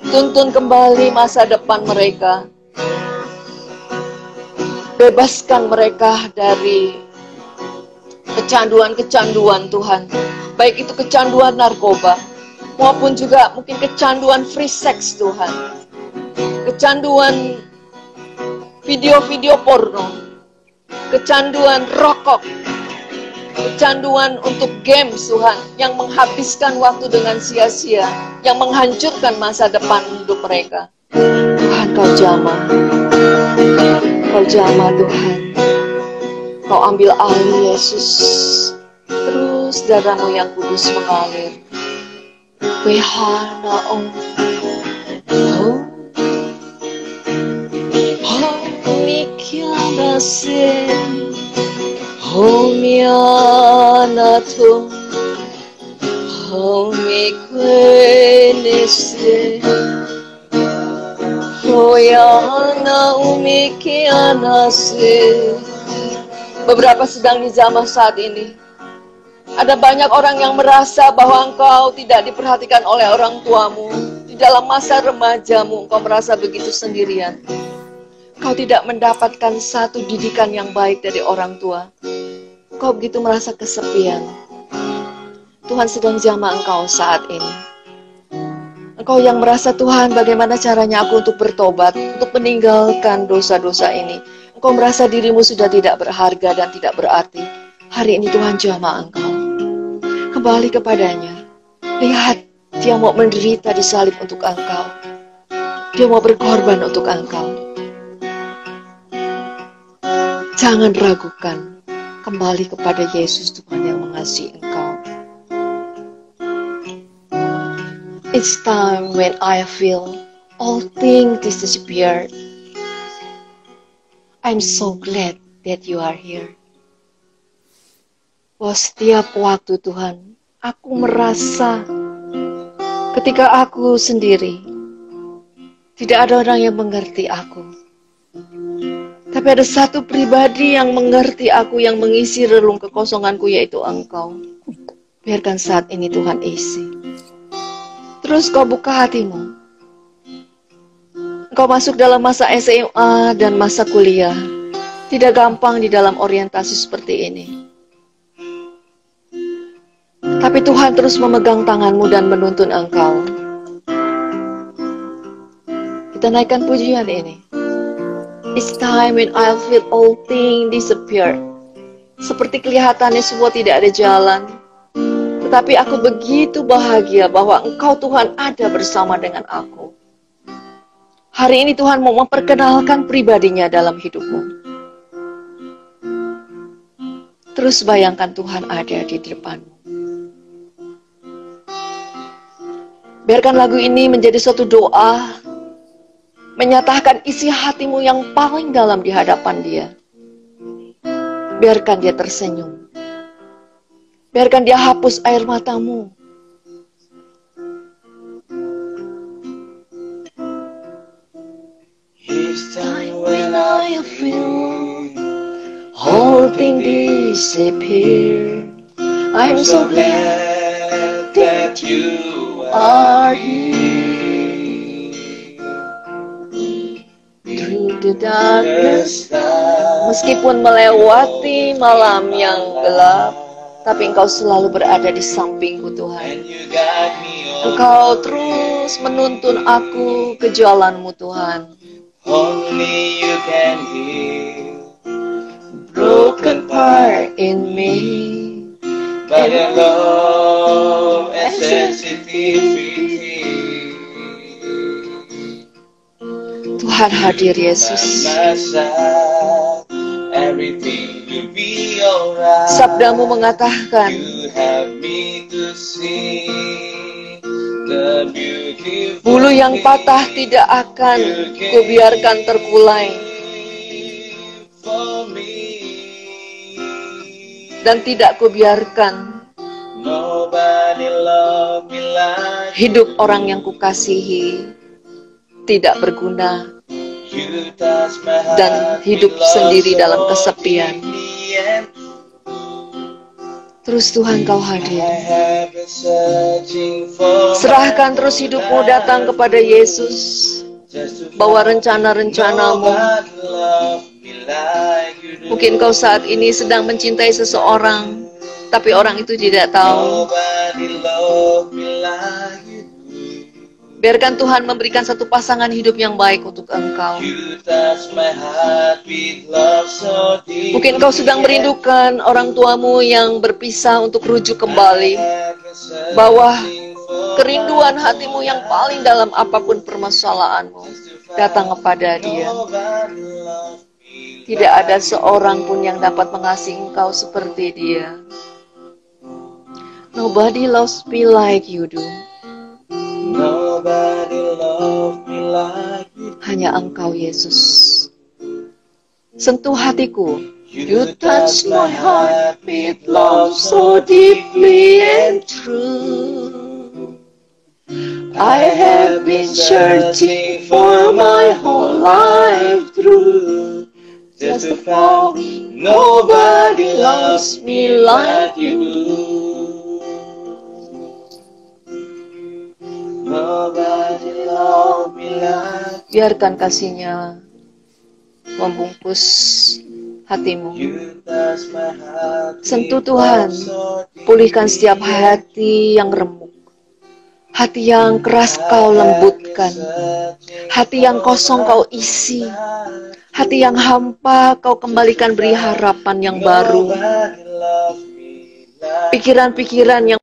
Tuntun kembali masa depan mereka. Bebaskan mereka dari kecanduan-kecanduan, Tuhan. Baik itu kecanduan narkoba, maupun juga mungkin kecanduan free sex, Tuhan. Kecanduan video-video porno, kecanduan rokok, kecanduan untuk games, Tuhan, yang menghabiskan waktu dengan sia-sia, yang menghancurkan masa depan hidup mereka. Tuhan, kau jamah. Kau jamah, Tuhan. Kau ambil alih, Yesus. Terus darah-Mu yang kudus mengalir. Wehana om. Mikiana se. Miana to. Mikwene se. Hoyana umikiana se. Beberapa sedang di zaman saat ini. Ada banyak orang yang merasa bahwa engkau tidak diperhatikan oleh orang tuamu. Di dalam masa remajamu, engkau merasa begitu sendirian. Kau tidak mendapatkan satu didikan yang baik dari orang tua. Kau begitu merasa kesepian. Tuhan sedang jamah engkau saat ini. Engkau yang merasa, Tuhan, bagaimana caranya aku untuk bertobat, untuk meninggalkan dosa-dosa ini. Engkau merasa dirimu sudah tidak berharga dan tidak berarti. Hari ini Tuhan jamah engkau. Kembali kepadanya. Lihat, Dia mau menderita di salib untuk engkau. Dia mau berkorban untuk engkau. Jangan ragukan. Kembali kepada Yesus, Tuhan yang mengasihi engkau. It's time when I feel all things disappeared. I'm so glad that you are here. Bahwa setiap waktu Tuhan, aku merasa ketika aku sendiri, tidak ada orang yang mengerti aku. Tapi ada satu pribadi yang mengerti aku, yang mengisi relung kekosonganku, yaitu Engkau. Biarkan saat ini Tuhan isi. Terus kau buka hatimu. Engkau masuk dalam masa SMA dan masa kuliah. Tidak gampang di dalam orientasi seperti ini. Tapi Tuhan terus memegang tanganmu dan menuntun engkau. Kita naikkan pujian ini. It's time when I feel all things disappear. Seperti kelihatannya semua tidak ada jalan. Tetapi aku begitu bahagia bahwa Engkau Tuhan ada bersama dengan aku. Hari ini Tuhan mau memperkenalkan pribadinya dalam hidupmu. Terus bayangkan Tuhan ada di depanmu. Biarkan lagu ini menjadi suatu doa, menyatakan isi hatimu yang paling dalam di hadapan Dia. Biarkan Dia tersenyum. Biarkan Dia hapus air matamu. Each time when I feel All things disappear. I'm so glad that you are here. Through the darkness, meskipun melewati malam yang gelap, tapi Engkau selalu berada di sampingku Tuhan. Engkau terus menuntun aku ke jalan-Mu Tuhan. Only you can heal Broken part in me, by your love and sensitivity. Tuhan hadir Yesus. By my side, everything will be alright. Sabdamu mengatakan, You have me to see the beautiful bulu yang patah tidak akan kubiarkan terkulai, for me. dan tidak kubiarkan Nobody love me like hidup orang yang kukasihi tidak berguna you. Touch my heart dan hidup with love sendiri so dalam kesepian. deeply, and Terus Tuhan Kau I hadir. have been searching for Serahkan terus hidupmu datang kepada Yesus. just to Bawa find rencana-rencanamu. nobody love me like you do. Mungkin kau saat ini sedang mencintai seseorang, tapi orang itu tidak tahu. Nobody love me like you do. Biarkan Tuhan memberikan satu pasangan hidup yang baik untuk engkau. You touch my heart with love so deep. Mungkin kau sedang merindukan orang tuamu yang berpisah untuk rujuk kembali. Bawa kerinduan hatimu yang paling dalam apapun permasalahanmu. Datang kepada Dia. Tidak ada seorang pun yang dapat mengasihi engkau seperti Dia. Nobody loves me like you do. Nobody love me like you. Hanya Engkau, Yesus. Sentuh hatiku. You touch my heart with love so deeply and true. I have been searching for my whole life through. Just to find nobody loves me like you do. Nobody love me like Biarkan kasih-Nya membungkus hatimu. you. Touch my heart Sentuh with Tuhan, love so deeply. pulihkan setiap hati yang remuk. Hati yang keras Kau lembutkan. Hati yang kosong Kau isi. Hati yang hampa Kau kembalikan, beri harapan yang baru. Nobody love me like Pikiran-pikiran yang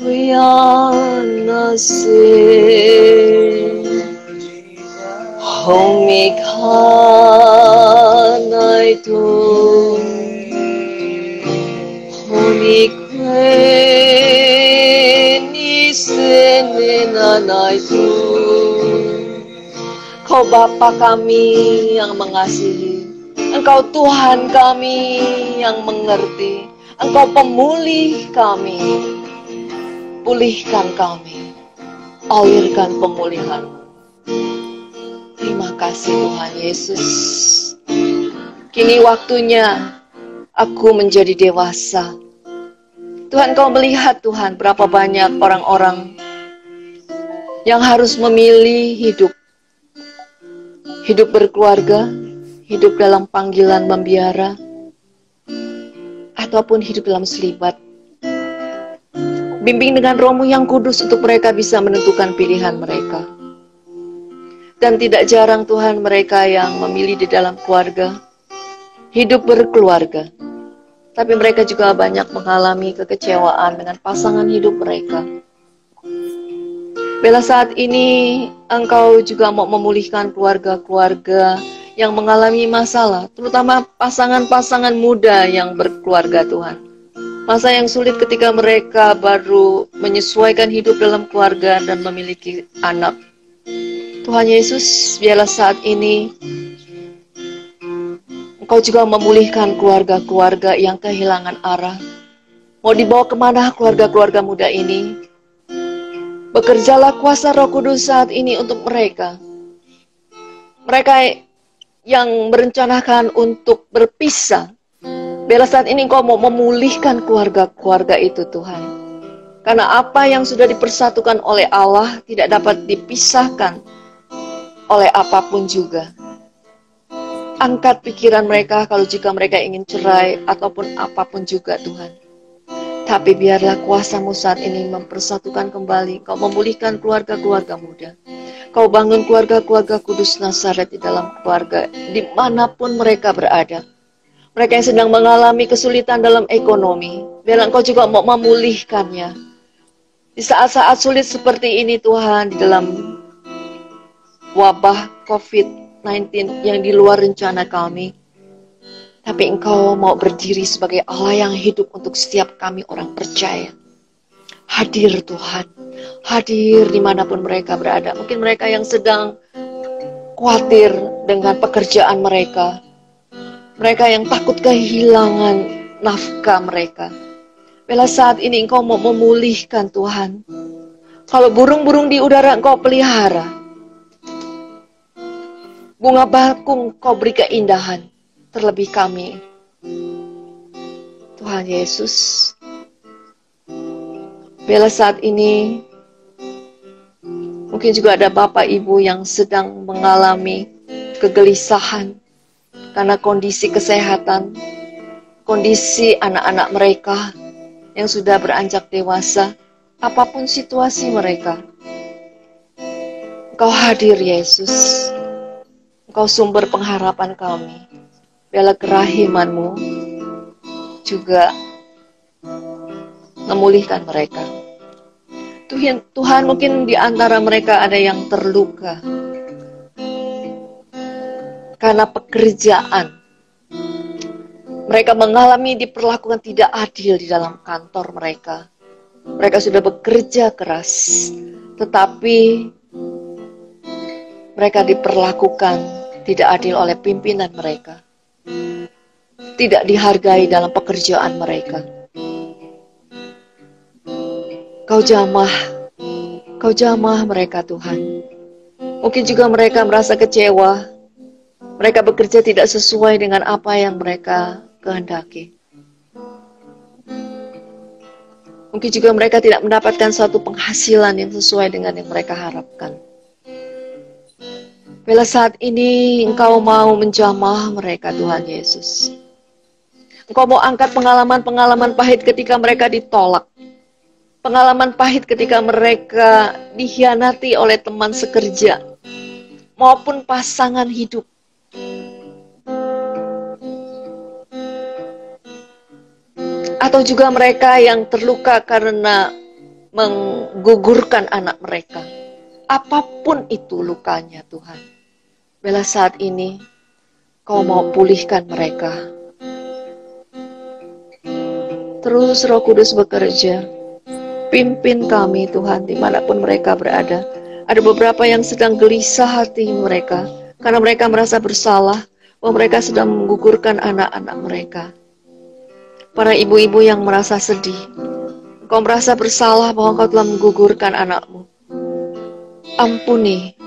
we all Kau Bapa kami yang mengasihi, Engkau Tuhan kami yang mengerti, Engkau pemulih kami. Pulihkan kami, alirkan pemulihan. Terima kasih Tuhan Yesus. Kini waktunya aku menjadi dewasa. Tuhan, Kau melihat Tuhan berapa banyak orang-orang yang harus memilih hidup berkeluarga, hidup dalam panggilan membiara, ataupun hidup dalam selibat. Bimbing dengan Roh-Mu yang kudus untuk mereka bisa menentukan pilihan mereka. Dan tidak jarang Tuhan mereka yang memilih di dalam keluarga, hidup berkeluarga. Tapi mereka juga banyak mengalami kekecewaan dengan pasangan hidup mereka. Bila saat ini Engkau juga mau memulihkan keluarga-keluarga yang mengalami masalah, terutama pasangan-pasangan muda yang berkeluarga Tuhan. Masa yang sulit ketika mereka baru menyesuaikan hidup dalam keluarga dan memiliki anak. Tuhan Yesus, biarlah saat ini Engkau juga memulihkan keluarga-keluarga yang kehilangan arah. Mau dibawa kemana keluarga-keluarga muda ini? Bekerjalah kuasa Roh Kudus saat ini untuk mereka. Mereka yang merencanakan untuk berpisah. Biarlah saat ini Engkau mau memulihkan keluarga-keluarga itu Tuhan. Karena apa yang sudah dipersatukan oleh Allah tidak dapat dipisahkan oleh apapun juga. Angkat pikiran mereka kalau jika mereka ingin cerai ataupun apapun juga Tuhan. Tapi biarlah kuasa-Mu saat ini mempersatukan kembali. Kau memulihkan keluarga-keluarga muda. Kau bangun keluarga-keluarga kudus Nazaret di dalam keluarga dimanapun mereka berada. Mereka yang sedang mengalami kesulitan dalam ekonomi, biarlah Engkau juga mau memulihkannya. Di saat-saat sulit seperti ini Tuhan, di dalam wabah COVID-19 yang di luar rencana kami. Tapi Engkau mau berdiri sebagai Allah yang hidup untuk setiap kami orang percaya. Hadir Tuhan, hadir dimanapun mereka berada. Mungkin mereka yang sedang khawatir dengan pekerjaan mereka. Mereka yang takut kehilangan nafkah mereka. Bila saat ini Engkau mau memulihkan Tuhan. Kalau burung-burung di udara Engkau pelihara. Bunga bakung Kau beri keindahan. Terlebih kami. Tuhan Yesus. Bila saat ini mungkin juga ada Bapak Ibu yang sedang mengalami kegelisahan. Karena kondisi kesehatan, kondisi anak-anak mereka yang sudah beranjak dewasa, apapun situasi mereka. Engkau hadir Yesus, Engkau sumber pengharapan kami. Biarlah kerahiman-Mu juga memulihkan mereka. Tuhan mungkin di antara mereka ada yang terluka. Karena pekerjaan, mereka mengalami diperlakukan tidak adil di dalam kantor mereka. Mereka sudah bekerja keras, tetapi mereka diperlakukan tidak adil oleh pimpinan mereka. Tidak dihargai dalam pekerjaan mereka. Kau jamah mereka Tuhan. Mungkin juga mereka merasa kecewa. Mereka bekerja tidak sesuai dengan apa yang mereka kehendaki. Mungkin juga mereka tidak mendapatkan suatu penghasilan yang sesuai dengan yang mereka harapkan. Bila saat ini Engkau mau menjamah mereka Tuhan Yesus. Engkau mau angkat pengalaman-pengalaman pahit ketika mereka ditolak. Pengalaman pahit ketika mereka dikhianati oleh teman sekerja. Maupun pasangan hidup. Atau juga mereka yang terluka karena menggugurkan anak mereka. Apapun itu lukanya Tuhan. Bila saat ini Kau mau pulihkan mereka. Terus Roh Kudus bekerja. Pimpin kami Tuhan dimanapun mereka berada. Ada beberapa yang sedang gelisah hati mereka. Karena mereka merasa bersalah bahwa mereka sedang menggugurkan anak-anak mereka. Para ibu-ibu yang merasa sedih. Kau merasa bersalah bahwa kau telah menggugurkan anakmu. Ampuni.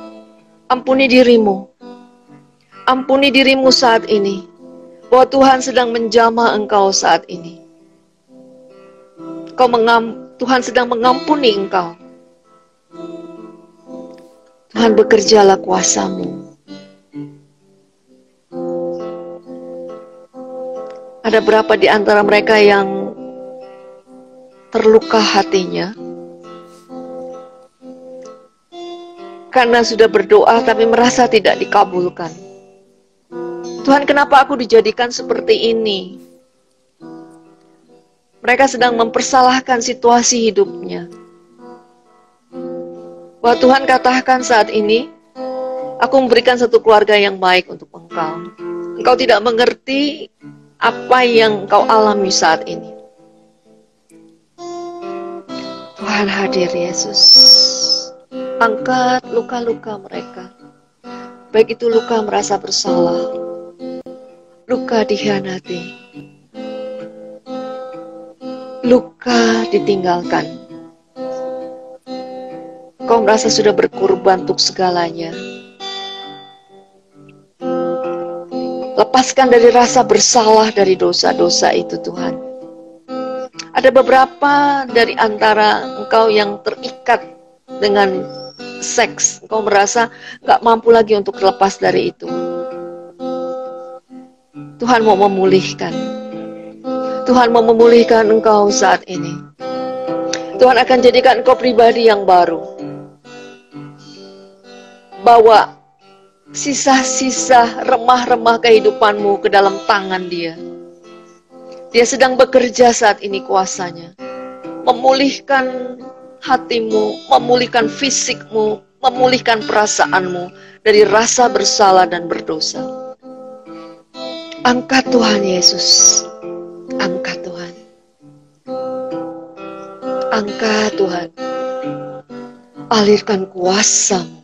Ampuni dirimu. Ampuni dirimu saat ini. Bahwa Tuhan sedang menjamah engkau saat ini. Tuhan sedang mengampuni engkau. Tuhan, bekerjalah kuasa-Mu. Ada berapa di antara mereka yang terluka hatinya karena sudah berdoa tapi merasa tidak dikabulkan. Tuhan, kenapa aku dijadikan seperti ini? Mereka sedang mempersalahkan situasi hidupnya. Bahwa Tuhan katakan saat ini, aku memberikan satu keluarga yang baik untuk engkau. Engkau tidak mengerti apa yang engkau alami saat ini. Tuhan hadir Yesus. Angkat luka-luka mereka. Baik itu luka merasa bersalah, luka dikhianati, luka ditinggalkan. Kau merasa sudah berkorban untuk segalanya. Lepaskan dari rasa bersalah dari dosa-dosa itu Tuhan. Ada beberapa dari antara engkau yang terikat dengan seks. Engkau merasa gak mampu lagi untuk lepas dari itu. Tuhan mau memulihkan. Tuhan mau memulihkan engkau saat ini. Tuhan akan jadikan engkau pribadi yang baru. Bawa sisa-sisa remah-remah kehidupanmu ke dalam tangan Dia. Dia sedang bekerja saat ini kuasanya. Memulihkan hatimu, memulihkan fisikmu, memulihkan perasaanmu dari rasa bersalah dan berdosa. Angkat Tuhan Yesus. Angkat Tuhan. Angkat Tuhan. Alirkan kuasa-Mu,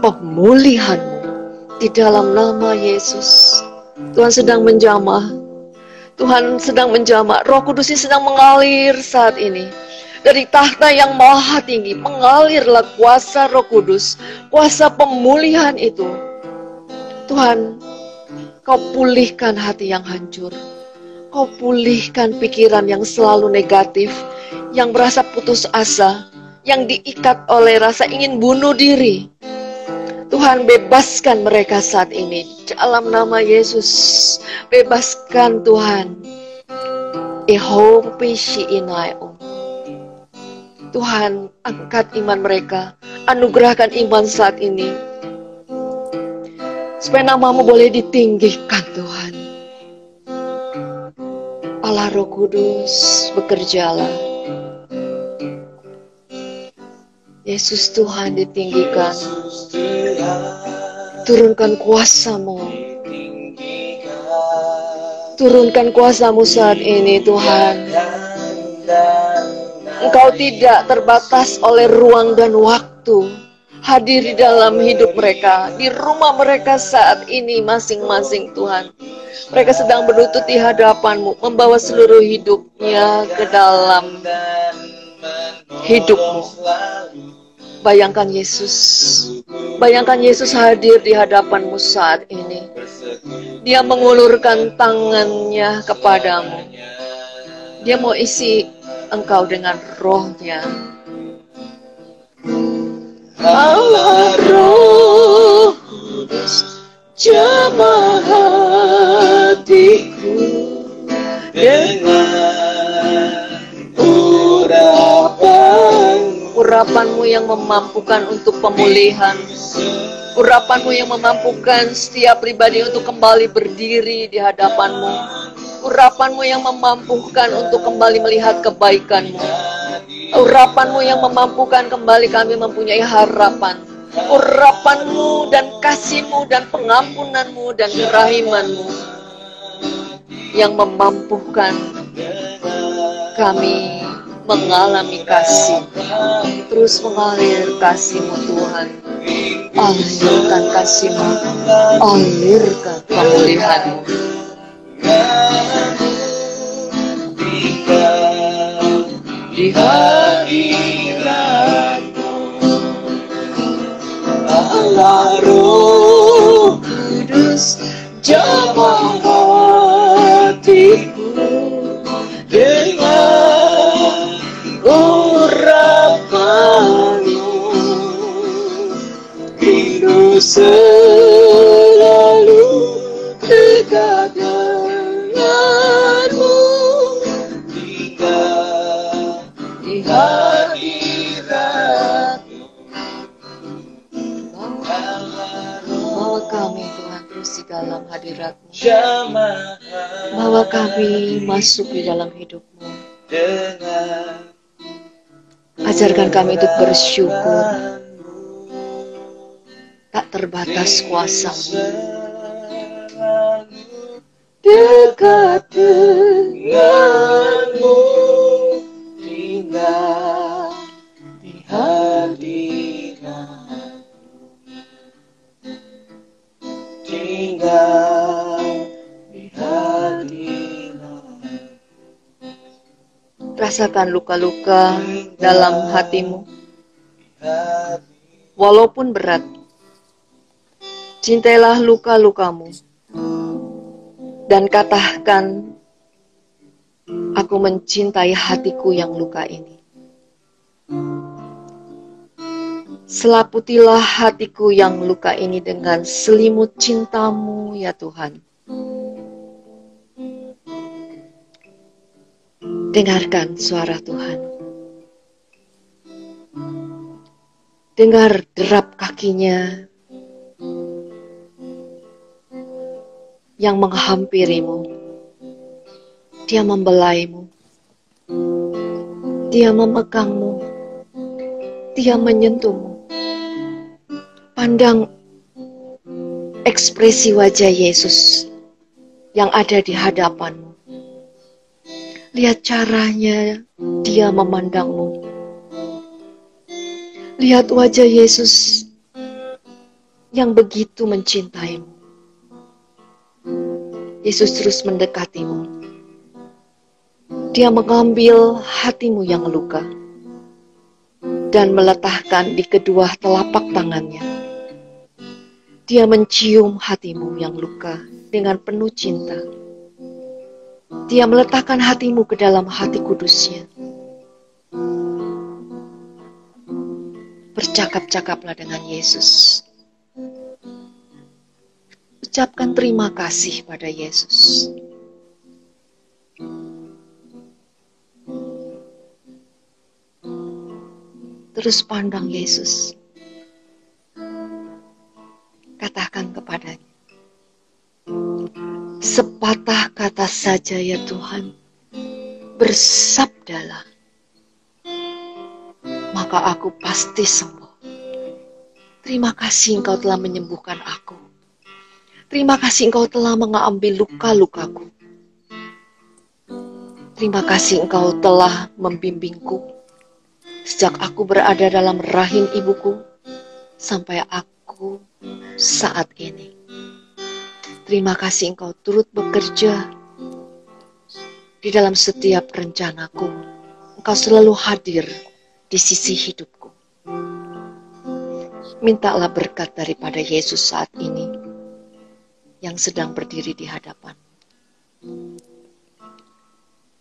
pemulihan-Mu di dalam nama Yesus. Tuhan sedang menjamah. Tuhan sedang menjamah. Roh Kudus sedang mengalir saat ini. Dari tahta yang maha tinggi, mengalirlah kuasa Roh Kudus, kuasa pemulihan itu. Tuhan, Kau pulihkan hati yang hancur. Kau pulihkan pikiran yang selalu negatif, yang merasa putus asa, yang diikat oleh rasa ingin bunuh diri. Tuhan, bebaskan mereka saat ini. Dalam nama Yesus, bebaskan Tuhan. Tuhan, angkat iman mereka. Anugerahkan iman saat ini. Supaya nama-Mu boleh ditinggikan Tuhan. Allah Roh Kudus, bekerjalah. Yesus Tuhan ditinggikan. Turunkan kuasa-Mu. Turunkan kuasa-Mu saat ini Tuhan. Engkau tidak terbatas oleh ruang dan waktu. Hadir di dalam hidup mereka, di rumah mereka saat ini masing-masing Tuhan. Mereka sedang berlutut di hadapan-Mu, membawa seluruh hidupnya ke dalam hidup-Mu. Bayangkan Yesus. Bayangkan Yesus hadir di hadapan-Mu saat ini. Dia mengulurkan tangannya kepadamu. Dia mau isi engkau dengan roh-Nya. Allah Roh Kudus, jamah hatiku dengan urapan-Mu yang memampukan untuk pemulihan. Urapan-Mu yang memampukan setiap pribadi untuk kembali berdiri di hadapan-Mu. Urapan-Mu yang memampukan untuk kembali melihat kebaikan-Mu. Urapan-Mu yang memampukan kembali kami mempunyai harapan. Urapan-Mu dan kasih-Mu dan pengampunan-Mu dan kerahiman-Mu yang memampukan kami mengalami kasih. Terus mengalir kasih-Mu Tuhan. Alirkan kasih-Mu, alirkan pemulihan-Mu. Di hadirat-Mu, Allah Roh Kudus, jamah hatiku dengan urapan-Mu. Rindu selalu dekat denganmu, di hadirat-Mu. Bawa kami Tuhan terus di dalam hadirat-Mu. Bawa kami masuk di dalam hidup-Mu. Ajarkan kami untuk bersyukur. Tak terbatas kuasa-Mu. Dekat denganmu, tinggal di hadirat, tinggal di hadirat. Rasakan luka-luka dalam hatimu, walaupun berat. Cintailah luka-lukamu dan katakan, aku mencintai hatiku yang luka ini. Selaputilah hatiku yang luka ini dengan selimut cinta-Mu ya Tuhan. Dengarkan suara Tuhan. Dengar derap kakinya yang menghampirimu. Dia membelaimu. Dia memegangmu. Dia menyentuhmu. Pandang ekspresi wajah Yesus yang ada di hadapanmu. Lihat caranya Dia memandangmu. Lihat wajah Yesus yang begitu mencintaimu. Yesus terus mendekatimu. Dia mengambil hatimu yang luka dan meletakkan di kedua telapak tangannya. Dia mencium hatimu yang luka dengan penuh cinta. Dia meletakkan hatimu ke dalam hati kudusnya. Bercakap-cakaplah dengan Yesus. Ucapkan terima kasih pada Yesus. Terus pandang Yesus. Katakan kepadanya, sepatah kata saja ya Tuhan, bersabdalah, maka aku pasti sembuh. Terima kasih Engkau telah menyembuhkan aku. Terima kasih Engkau telah mengambil luka-lukaku. Terima kasih Engkau telah membimbingku sejak aku berada dalam rahim ibuku sampai aku saat ini. Terima kasih Engkau turut bekerja di dalam setiap rencanaku. Engkau selalu hadir di sisi hidupku. Mintalah berkat daripada Yesus saat ini yang sedang berdiri di hadapan.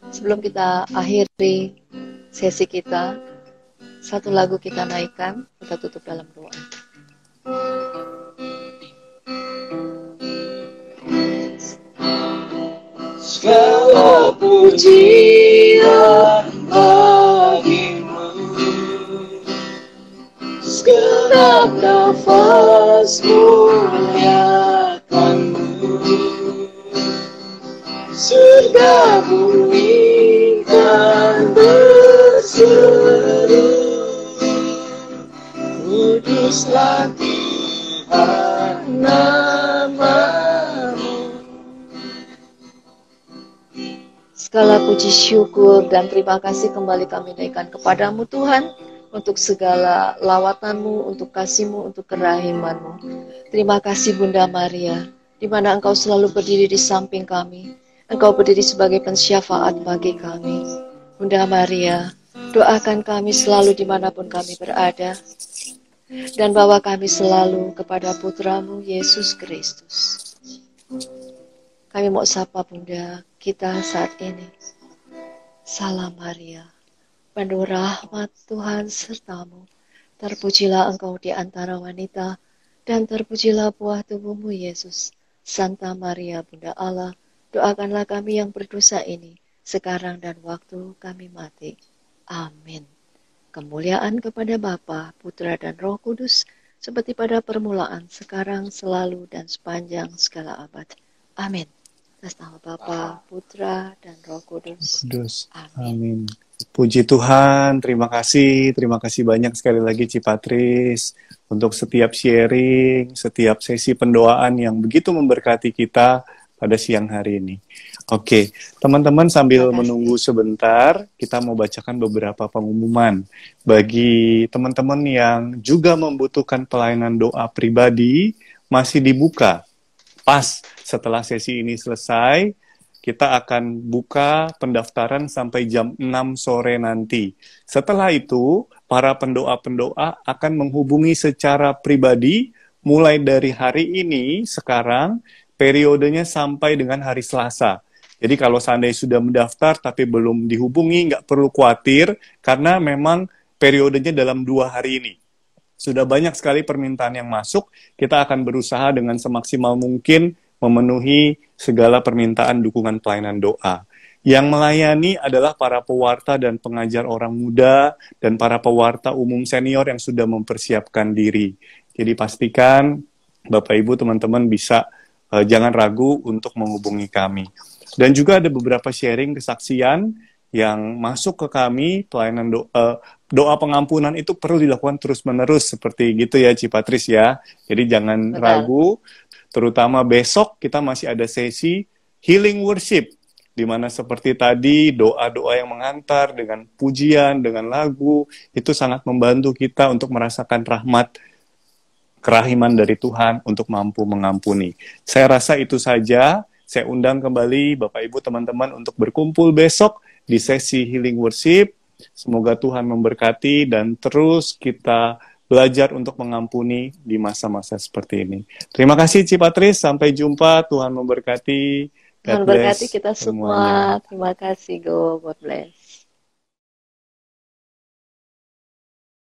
Sebelum kita akhiri sesi kita, satu lagu kita naikkan, kita tutup dalam doa. Segala pujian bagimu, segenap nafas muliakanmu, surga bumi kan bersama. seru, kuduslah Tuhan namamu. Segala puji syukur dan terima kasih kembali kami naikkan kepadamu Tuhan, untuk segala lawatanmu, untuk kasihmu, untuk kerahimanmu. Terima kasih Bunda Maria, di mana Engkau selalu berdiri di samping kami. Engkau berdiri sebagai pensyafaat bagi kami. Bunda Maria, doakan kami selalu dimanapun kami berada, dan bawa kami selalu kepada putramu Yesus Kristus. Kami mau sapa Bunda kita saat ini. Salam Maria, penuh rahmat Tuhan sertamu. Terpujilah engkau di antara wanita, dan terpujilah buah tubuhmu Yesus. Santa Maria Bunda Allah, doakanlah kami yang berdosa ini, sekarang dan waktu kami mati. Amin. Kemuliaan kepada Bapa, Putra dan Roh Kudus, seperti pada permulaan, sekarang, selalu, dan sepanjang segala abad. Amin. Atas nama Bapa, Putra, dan Roh Kudus. Amin. Puji Tuhan, terima kasih banyak sekali lagi Cipatris untuk setiap sharing, setiap sesi pendoaan yang begitu memberkati kita pada siang hari ini. Oke, teman-teman sambil menunggu sebentar, kita mau bacakan beberapa pengumuman. Bagi teman-teman yang juga membutuhkan pelayanan doa pribadi, masih dibuka. Pas setelah sesi ini selesai, kita akan buka pendaftaran sampai jam 6 sore nanti. Setelah itu, para pendoa-pendoa akan menghubungi secara pribadi mulai dari hari ini, sekarang, periodenya sampai dengan hari Selasa. Jadi kalau seandainya sudah mendaftar tapi belum dihubungi, nggak perlu khawatir, karena memang periodenya dalam 2 hari ini. Sudah banyak sekali permintaan yang masuk, kita akan berusaha dengan semaksimal mungkin memenuhi segala permintaan dukungan pelayanan doa. Yang melayani adalah para pewarta dan pengajar orang muda dan para pewarta umum senior yang sudah mempersiapkan diri. Jadi pastikan Bapak Ibu teman-teman bisa jangan ragu untuk menghubungi kami. Dan juga ada beberapa sharing kesaksian yang masuk ke kami, pelayanan doa pengampunan itu perlu dilakukan terus-menerus seperti gitu ya Cipatris ya. Jadi jangan ragu. Terutama besok kita masih ada sesi healing worship, di mana seperti tadi doa-doa yang mengantar dengan pujian, dengan lagu, itu sangat membantu kita untuk merasakan rahmat, kerahiman dari Tuhan untuk mampu mengampuni. Saya rasa itu saja. Saya undang kembali Bapak Ibu teman-teman untuk berkumpul besok di sesi healing worship. Semoga Tuhan memberkati dan terus kita belajar untuk mengampuni di masa-masa seperti ini. Terima kasih Cipatris, sampai jumpa. Tuhan memberkati. Tuhan berkati kita semua. Terima kasih, God bless.